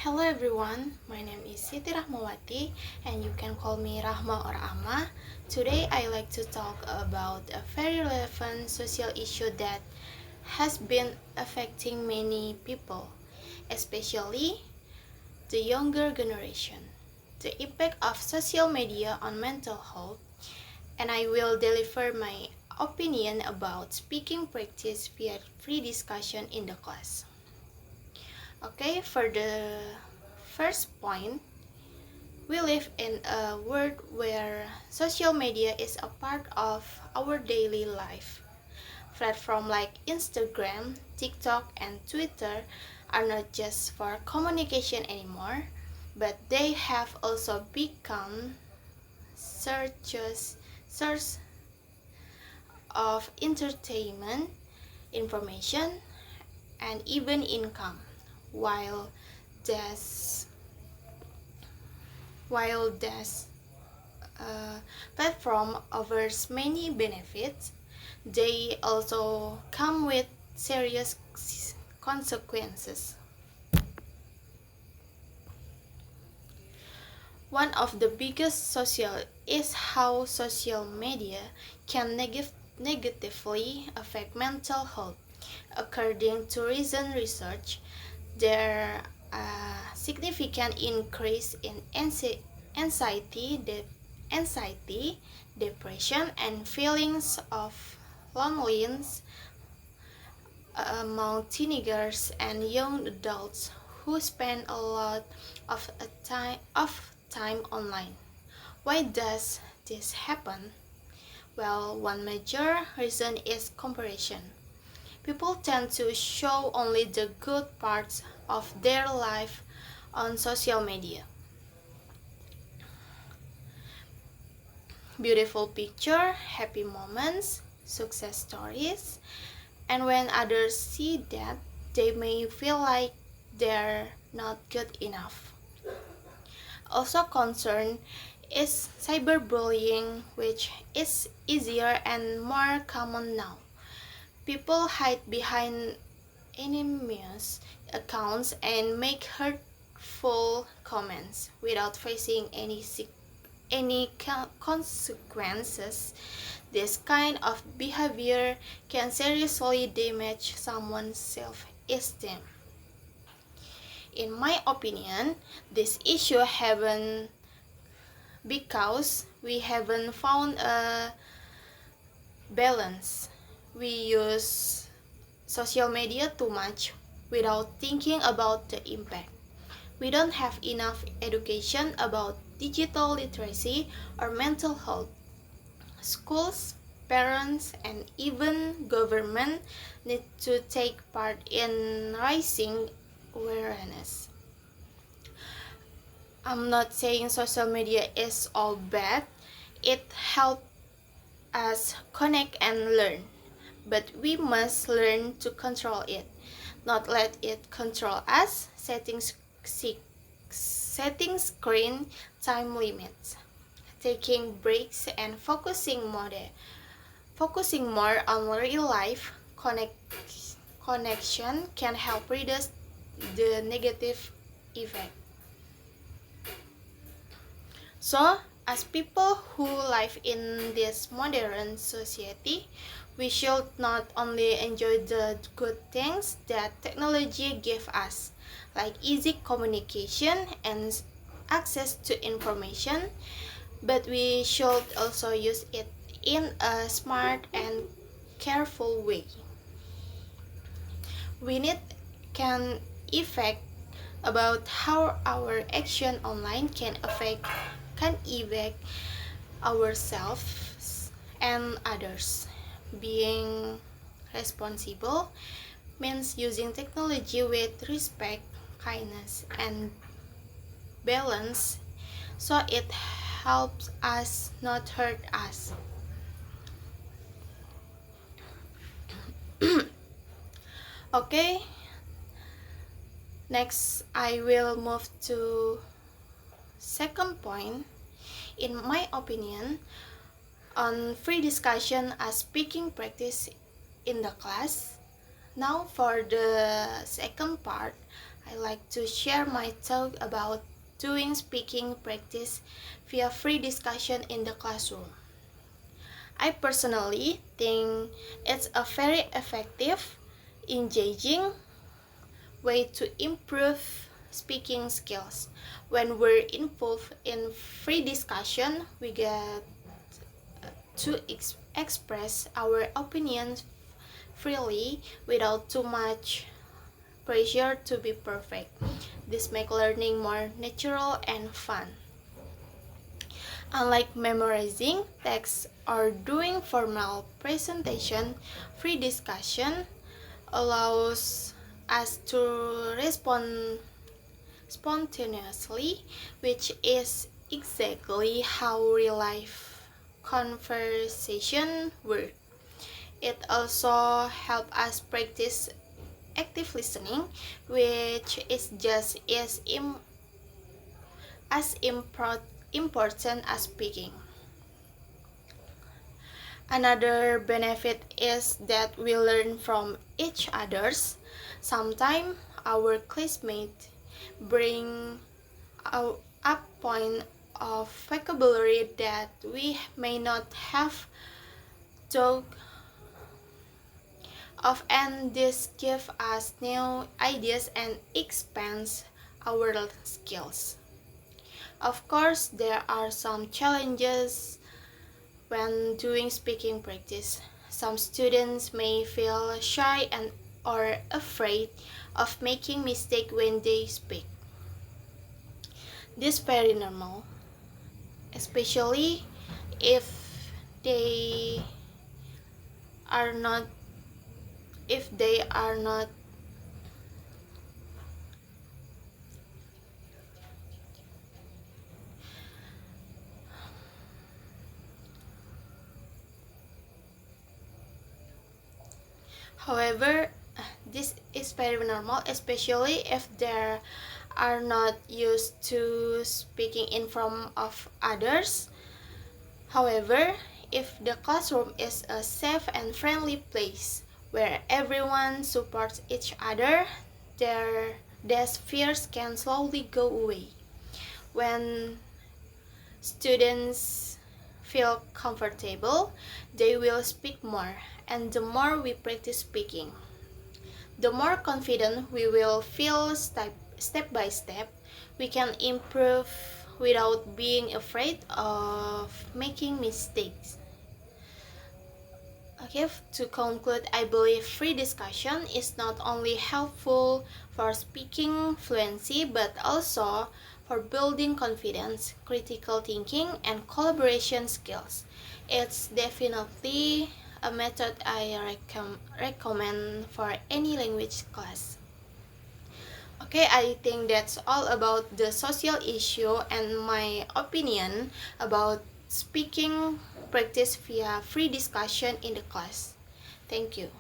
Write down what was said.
Hello everyone, my name is Siti Rahmawati and you can call me Rahma or Amma. Today I like to talk about a very relevant social issue that has been affecting many people, especially the younger generation. The impact of social media on mental health, and I will deliver my opinion about speaking practice via free discussion in the class. Okay, for the first point, we live in a world where social media is a part of our daily life. Platforms like Instagram, TikTok, and Twitter are not just for communication anymore, but they have also become source of entertainment, information, and even income. While this while this platform offers many benefits, they also come with serious consequences. One of the biggest social is how social media can negatively affect mental health. According to recent research, there a significant increase in anxiety, depression, and feelings of loneliness among teenagers and young adults who spend a lot of time online. Why does this happen? Well, one major reason is comparison. People tend to show only the good parts of their life on social media. Beautiful picture, happy moments, success stories, and when others see that, they may feel like they're not good enough. Also concern is cyberbullying, which is easier and more common now. People hide behind anonymous accounts and make hurtful comments without facing any consequences. This kind of behavior can seriously damage someone's self-esteem. In my opinion, this issue haven't because we haven't found a balance. We use social media too much without thinking about the impact. We don't have enough education about digital literacy or mental health. Schools, parents, and even government need to take part in raising awareness. I'm not saying social media is all bad. It helps us connect and learn. But we must learn to control it, not let it control us, setting screen time limits, taking breaks, and focusing more on real life connection can help reduce the negative effect. So, as people who live in this modern society, we should not only enjoy the good things that technology gives us, like easy communication and access to information, but we should also use it in a smart and careful way. We need can effect about how our action online can affect ourselves and others. Being responsible means using technology with respect, kindness, and balance so it helps us, not hurt us. Okay, next I will move to second point. In my opinion, on free discussion as speaking practice in the class. Now for the second part, I like to share my thought about doing speaking practice via free discussion in the classroom. I personally think it's a very effective, engaging way to improve speaking skills. When we're involved in free discussion, we get to express our opinions freely without too much pressure to be perfect. This makes learning more natural and fun. Unlike memorizing text or doing formal presentation, free discussion allows us to respond spontaneously, which is exactly how real life conversation work. It also helps us practice active listening, which is just as important as speaking. Another benefit is that we learn from each other's. Sometimes our classmates bring up point of vocabulary that we may not have thought of, and this gives us new ideas and expands our skills. Of course, there are some challenges when doing speaking practice. Some students may feel shy and or afraid of making mistakes when they speak. This is very normal, especially if they are not if they are not however, this is very normal, especially if they are not used to speaking in front of others. However, if the classroom is a safe and friendly place where everyone supports each other, their fears can slowly go away. When students feel comfortable, they will speak more, and the more we practice speaking, the more confident we will feel. Step by step, we can improve without being afraid of making mistakes. Okay, to conclude, I believe free discussion is not only helpful for speaking fluency but also for building confidence, critical thinking, and collaboration skills. It's definitely a method I recommend for any language class. Okay, I think that's all about the social issue and my opinion about speaking practice via free discussion in the class. Thank you.